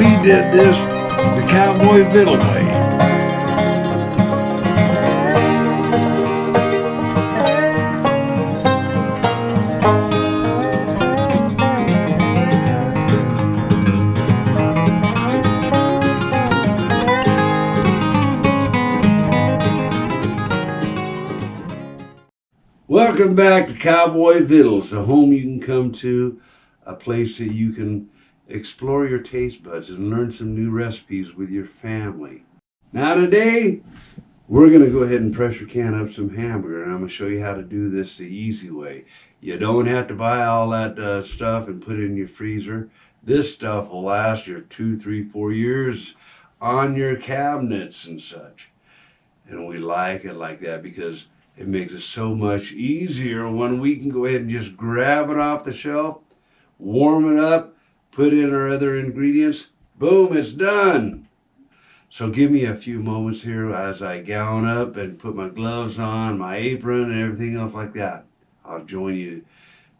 we did this the Cowboy Vittles way. Welcome back to Cowboy Vittles, a home you can come to, a place that you can explore your taste buds and learn some new recipes with your family. Now today, we're going to go ahead and pressure can up some hamburger, and I'm going to show you how to do this the easy way. You don't have to buy all that stuff and put it in your freezer. This stuff will last you 2, 3, 4 years on your cabinets and such. And we like it like that because it makes it so much easier when we can go ahead and just grab it off the shelf, warm it up, put in our other ingredients, boom, it's done. So give me a few moments here as I gown up and put my gloves on, my apron and everything else like that. I'll join you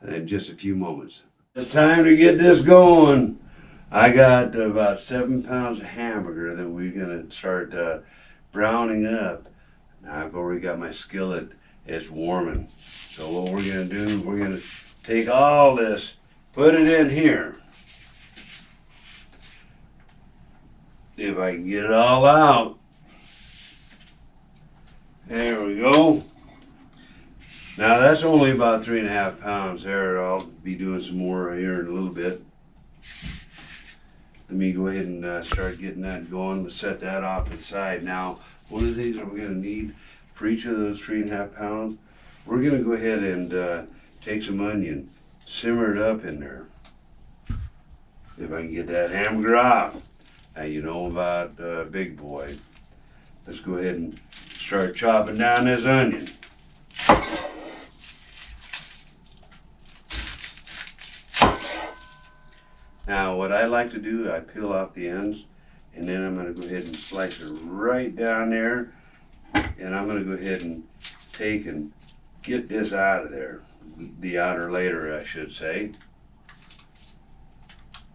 in just a few moments. It's time to get this going. I got about 7 pounds of hamburger that we're gonna start browning up. Now I've already got my skillet, it's warming. So what we're gonna do, we're gonna take all this, put it in here. If I can get it all out. There we go. Now that's only about 3.5 pounds there. I'll be doing some more here in a little bit. Let me go ahead and start getting that going. Let's set that off inside. Now, one of the things that we're going to need for each of those 3.5 pounds, we're going to go ahead and take some onion, simmer it up in there. If I can get that hamburger off. Now you know about Big Boy. Let's go ahead and start chopping down this onion. Now what I like to do, I peel off the ends, and then I'm going to go ahead and slice it right down there, and I'm going to go ahead and take and get this out of there, the outer layer I should say.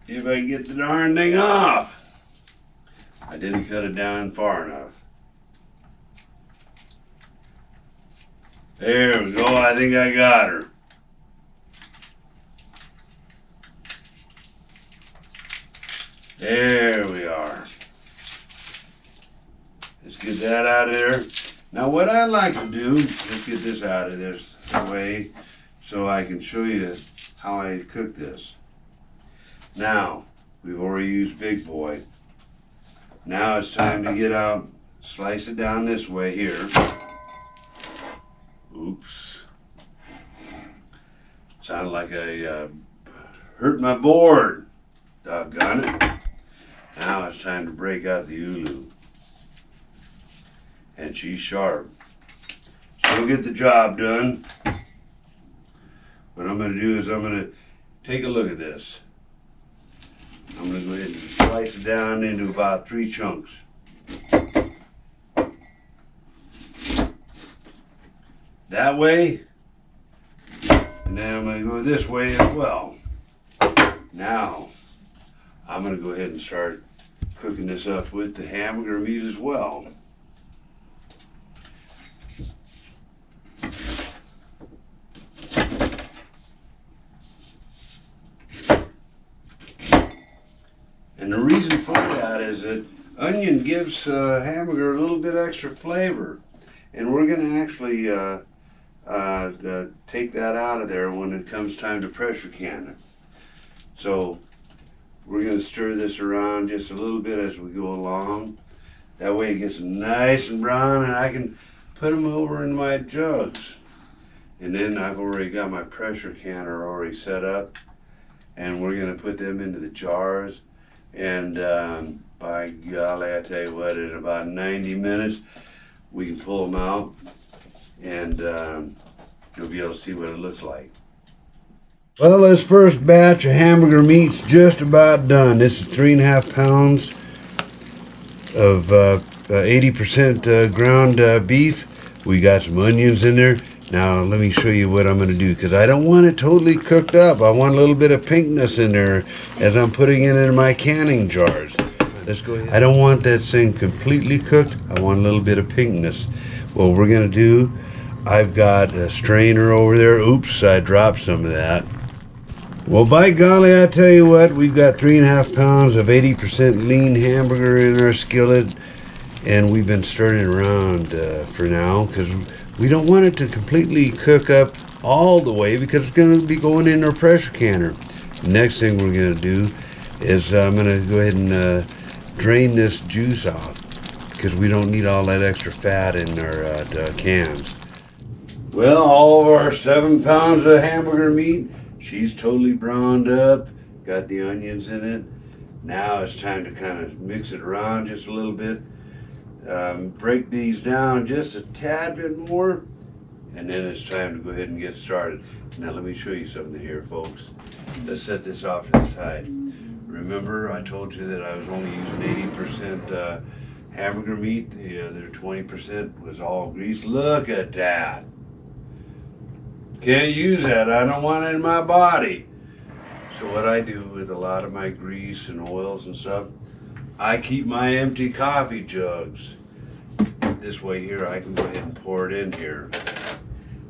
If I can get the darn thing off. I didn't cut it down far enough. There we go, I think I got her. There we are. Let's get that out of there. Now what I like to do, let's get this out of this way so I can show you how I cook this. Now, we've already used Big Boy. Now it's time to get out, slice it down this way here. Oops. Sounded like I hurt my board. Doggone it. Now it's time to break out the ulu. And she's sharp. She'll get the job done. What I'm going to do is I'm going to take a look at this. I'm going to go ahead and slice it down into about 3 chunks. That way. And then I'm going to go this way as well. Now, I'm going to go ahead and start cooking this up with the hamburger meat as well. And the reason for that is that onion gives hamburger a little bit extra flavor. And we're going to actually take that out of there when it comes time to pressure can it. So we're going to stir this around just a little bit as we go along. That way it gets nice and brown and I can put them over in my jugs. And then I've already got my pressure canner already set up. And we're going to put them into the jars. And by golly, I tell you what, in about 90 minutes, we can pull them out. And you'll be able to see what it looks like. Well, this first batch of hamburger meat's just about done. This is 3.5 pounds of 80% ground beef. We got some onions in there. Now let me show you what I'm going to do, because I don't want it totally cooked up. I want a little bit of pinkness in there as I'm putting it in my canning jars. Let's go ahead. I don't want that thing completely cooked. I want a little bit of pinkness. What we're going to do, I've got a strainer over there. Oops, I dropped some of that. Well, by golly, I tell you what, we've got 3.5 pounds of 80% lean hamburger in our skillet, and we've been stirring it around for now, because we don't want it to completely cook up all the way, because it's going to be going in our pressure canner. The next thing we're going to do is I'm going to go ahead and drain this juice off, because we don't need all that extra fat in our cans. Well, all of our 7 pounds of hamburger meat, she's totally browned up, got the onions in it. Now it's time to kind of mix it around just a little bit. Break these down just a tad bit more, and then it's time to go ahead and get started. Now let me show you something here, folks. Let's set this off to the side. Remember, I told you that I was only using 80% hamburger meat. The other 20% was all grease. Look at that. Can't use that. I don't want it in my body. So what I do with a lot of my grease and oils and stuff, I keep my empty coffee jugs. This way here, I can go ahead and pour it in here.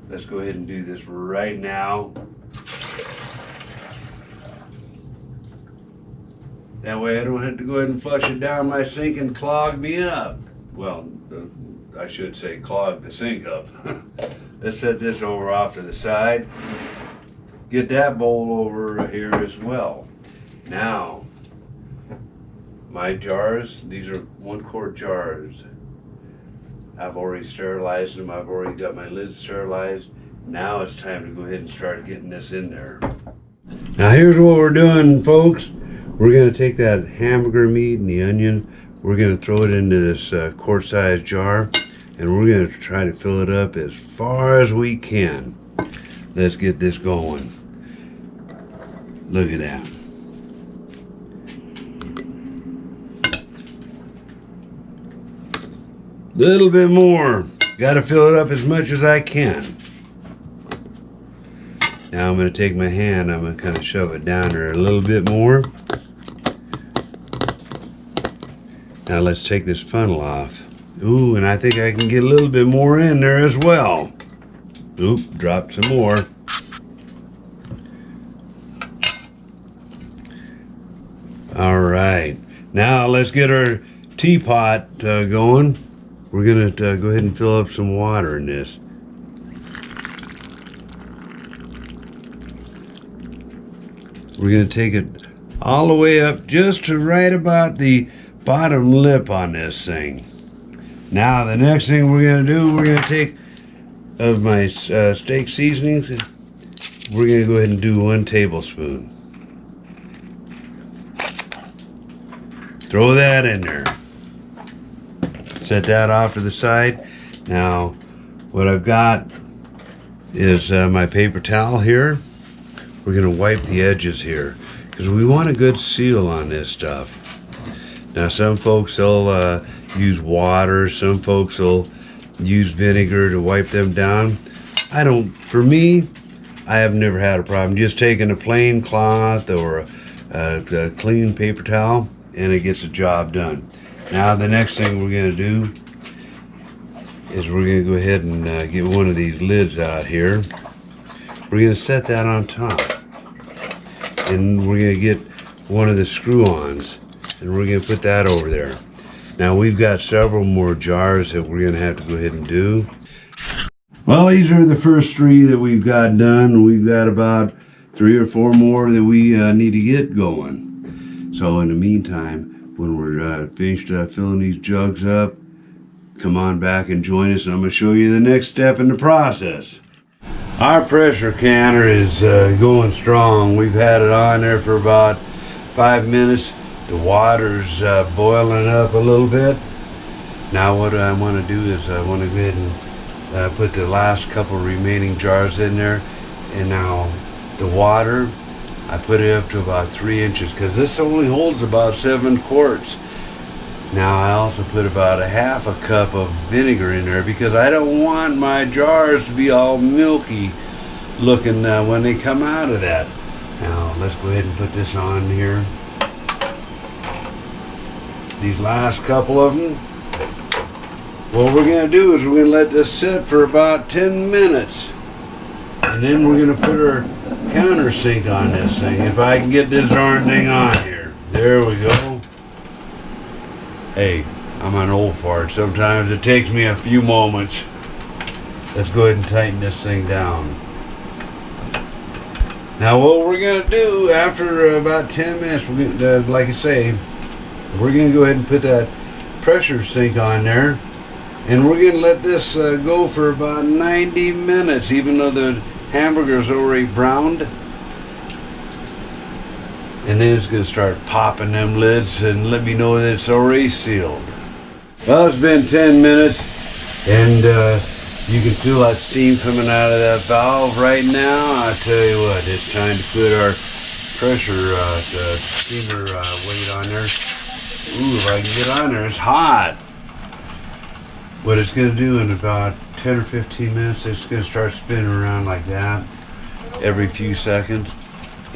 Let's go ahead and do this right now. That way I don't have to go ahead and flush it down my sink and clog me up. Well, I should say clog the sink up. Let's set this over off to the side. Get that bowl over here as well. Now, my jars, these are 1-quart jars. I've already sterilized them. I've already got my lids sterilized. Now it's time to go ahead and start getting this in there. Now here's what we're doing, folks. We're going to take that hamburger meat and the onion. We're going to throw it into this quart-sized jar, and we're going to try to fill it up as far as we can. Let's get this going. Look at that. Little bit more. Got to fill it up as much as I can. Now I'm going to take my hand, I'm going to kind of shove it down there a little bit more. Now let's take this funnel off. Ooh, and I think I can get a little bit more in there as well. Oop, dropped some more. All right, now let's get our teapot going. We're gonna go ahead and fill up some water in this. We're gonna take it all the way up just to right about the bottom lip on this thing. Now the next thing we're gonna do, we're gonna take of my steak seasonings. We're gonna go ahead and do 1 tablespoon. Throw that in there. Set that off to the side. Now what I've got is my paper towel here. We're gonna wipe the edges here, because we want a good seal on this stuff. Now some folks will use water, some folks will use vinegar to wipe them down. For me, I have never had a problem just taking a plain cloth or a clean paper towel, and it gets the job done. Now the next thing we're gonna do is we're gonna go ahead and get one of these lids out here. We're gonna set that on top, and we're gonna get one of the screw-ons, and we're gonna put that over there. Now we've got several more jars that we're gonna have to go ahead and do. Well, these are the first 3 that we've got done. We've got about 3 or 4 more that we need to get going. So in the meantime, when we're finished filling these jugs up, come on back and join us, and I'm going to show you the next step in the process. Our pressure canner is going strong. We've had it on there for about 5 minutes. The water's boiling up a little bit. Now what I want to do is I want to go ahead and put the last couple remaining jars in there. And now the water, I put it up to about 3 inches, because this only holds about 7 quarts. Now I also put about a half a cup of vinegar in there because I don't want my jars to be all milky looking when they come out of that. Now let's go ahead and put this on here. These last couple of them. What we're going to do is we're going to let this sit for about 10 minutes. And then we're going to put our countersink on this thing. If I can get this darn thing on here. There we go. Hey, I'm an old fart. Sometimes it takes me a few moments. Let's go ahead and tighten this thing down. Now what we're going to do after about 10 minutes, we're gonna, like I say, we're going to go ahead and put that pressure sink on there. And we're going to let this go for about 90 minutes, even though the hamburger's already browned. And then it's going to start popping them lids and let me know that it's already sealed. Well, it's been 10 minutes and you can feel that steam coming out of that valve right now. I tell you what, it's time to put our pressure steamer weight on there. Ooh, if I can get on there, it's hot. What it's going to do in about 10 or 15 minutes, it's going to start spinning around like that every few seconds.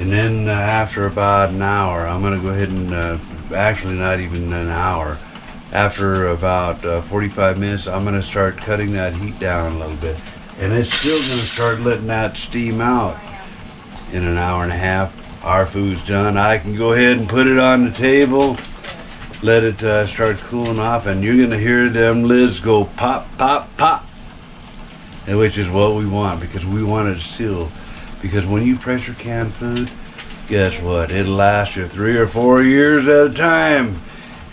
And then after about an hour, I'm going to go ahead and, actually not even an hour, after about 45 minutes, I'm going to start cutting that heat down a little bit. And it's still going to start letting that steam out. In an hour and a half, our food's done. I can go ahead and put it on the table, let it start cooling off, and you're going to hear them lids go pop, pop, pop. And which is what we want, because we want it to seal. Because when you pressure can food, guess what? It'll last you 3 or 4 years at a time.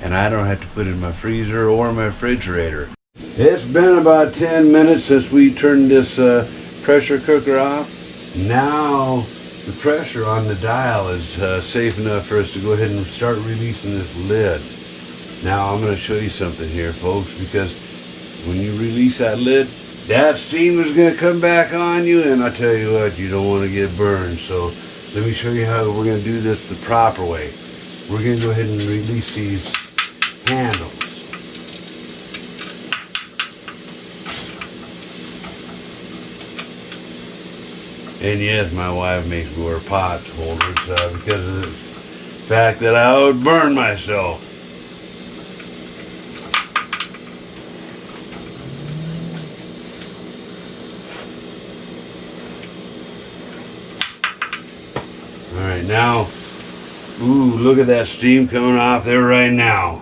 And I don't have to put it in my freezer or my refrigerator. It's been about 10 minutes since we turned this pressure cooker off. Now the pressure on the dial is safe enough for us to go ahead and start releasing this lid. Now I'm going to show you something here, folks, because when you release that lid, that steam is going to come back on you, and I tell you what, you don't want to get burned. So let me show you how we're going to do this the proper way. We're going to go ahead and release these handles. And yes, my wife makes me wear pot holders because of the fact that I would burn myself. Alright, now, ooh, look at that steam coming off there right now.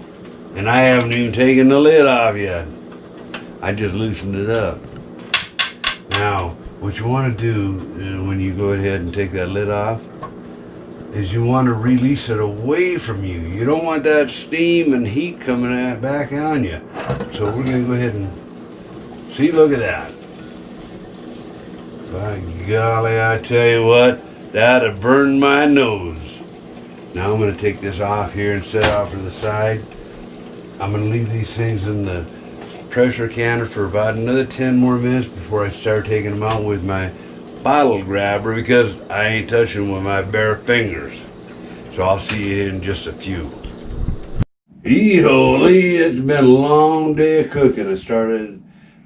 And I haven't even taken the lid off yet. I just loosened it up. Now, what you want to do when you go ahead and take that lid off is you want to release it away from you. You don't want that steam and heat coming back on you. So we're going to go ahead and see, look at that. By golly, I tell you what, that'd burned my nose. Now I'm going to take this off here and set it off to the side. I'm going to leave these things in the pressure canner for about another 10 more minutes before I start taking them out with my bottle grabber, because I ain't touching them with my bare fingers. So I'll see you in just a few. Ee-holy, it's been a long day of cooking. I started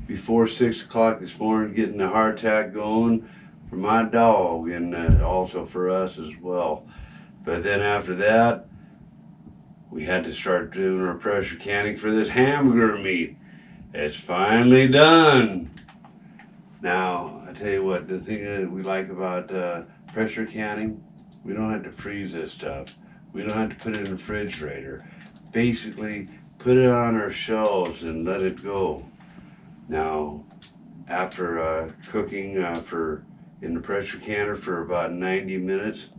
before 6 o'clock this morning getting the hardtack going for my dog, and also for us as well. But then after that, we had to start doing our pressure canning for this hamburger meat. It's finally done. Now, I tell you what, the thing that we like about pressure canning, we don't have to freeze this stuff. We don't have to put it in the refrigerator. Basically, put it on our shelves and let it go. Now, after cooking in the pressure canner for about 90 minutes,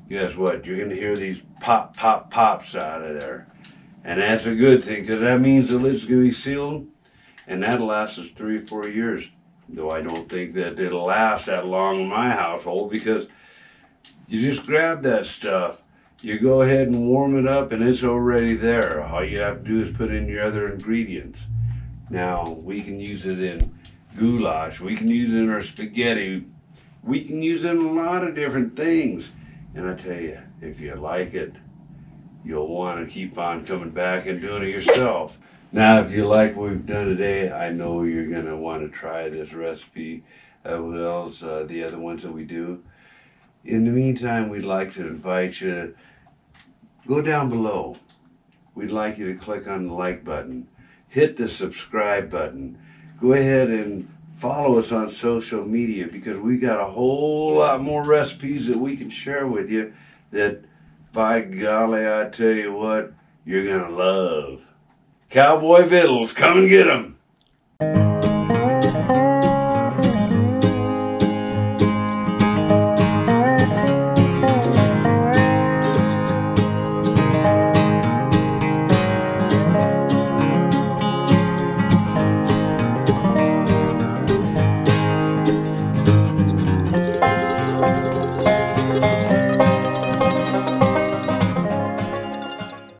guess what? You're going to hear these pop, pop, pops out of there. And that's a good thing, because that means the lid's going to be sealed, and that'll last us 3 or 4 years. Though I don't think that it'll last that long in my household, because you just grab that stuff, you go ahead and warm it up, and it's already there. All you have to do is put in your other ingredients. Now, we can use it in goulash, we can use it in our spaghetti, we can use it in a lot of different things. And I tell you, if you like it, you'll want to keep on coming back and doing it yourself. Now, if you like what we've done today, I know you're going to want to try this recipe as well as the other ones that we do. In the meantime, we'd like to invite you to go down below. We'd like you to click on the like button, hit the subscribe button, go ahead and follow us on social media, because we got a whole lot more recipes that we can share with you that, by golly, I tell you what, you're gonna love. Cowboy Vittles, come and get them.